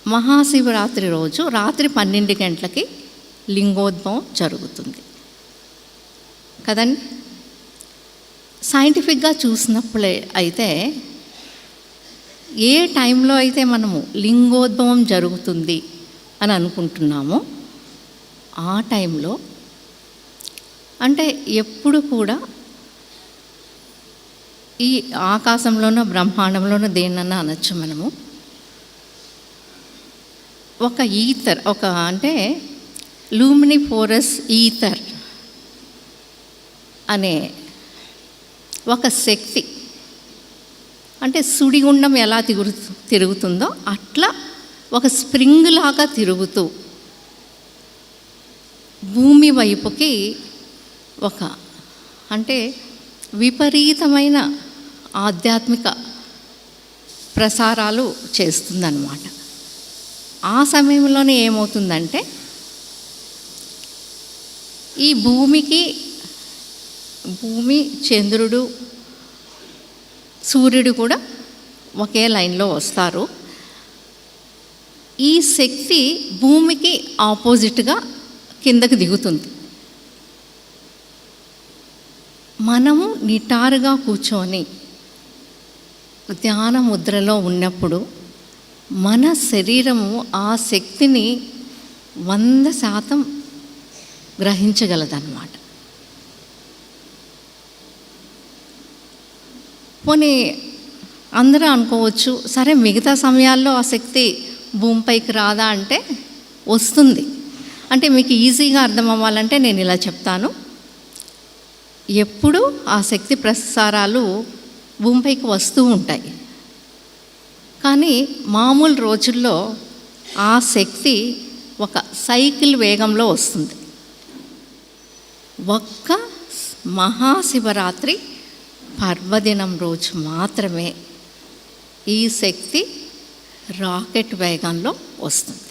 మహాశివరాత్రి రోజు రాత్రి 12 గంటలకి లింగోద్భవం జరుగుతుంది కదండి. సైంటిఫిక్గా చూసినప్పుడే అయితే ఏ టైంలో అయితే మనము లింగోద్భవం జరుగుతుంది అని అనుకుంటున్నామో ఆ టైంలో అంటే ఎప్పుడు కూడా ఈ ఆకాశంలోనో బ్రహ్మాండంలోనో దేన్నన్నా అనొచ్చు మనము, ఒక ఈథర్, ఒక అంటే లూమినిఫోరస్ ఈథర్ అనే ఒక శక్తి, అంటే సుడిగుండం ఎలా తిరుగుతుందో అట్లా ఒక స్ప్రింగ్ లాగా తిరుగుతూ భూమి వైపుకి ఒక అంటే విపరీతమైన ఆధ్యాత్మిక ప్రసారాలు చేస్తుందన్నమాట. ఆ సమయంలోనే ఏమవుతుందంటే ఈ భూమి చంద్రుడు సూర్యుడు కూడా ఒకే లైన్లో వస్తారు. ఈ శక్తి భూమికి ఆపోజిట్గా కిందకి దిగుతుంది. మనము నిటారుగా కూర్చొని ధ్యాన ముద్రలో ఉన్నప్పుడు మన శరీరము ఆ శక్తిని 100% గ్రహించగలదన్నమాట. పోనీ అందరూ అనుకోవచ్చు, సరే మిగతా సమయాల్లో ఆ శక్తి భూమిపైకి రాదా అంటే వస్తుంది. అంటే మీకు ఈజీగా అర్థం అవ్వాలంటే నేను ఇలా చెప్తాను. ఎప్పుడు ఆ శక్తి ప్రసారాలు భూమిపైకి వస్తూ ఉంటాయి, కానీ మామూలు రోజుల్లో ఆ శక్తి ఒక సైకిల్ వేగంలో వస్తుంది. ఒక్క మహాశివరాత్రి పర్వదినం రోజు మాత్రమే ఈ శక్తి రాకెట్ వేగంలో వస్తుంది.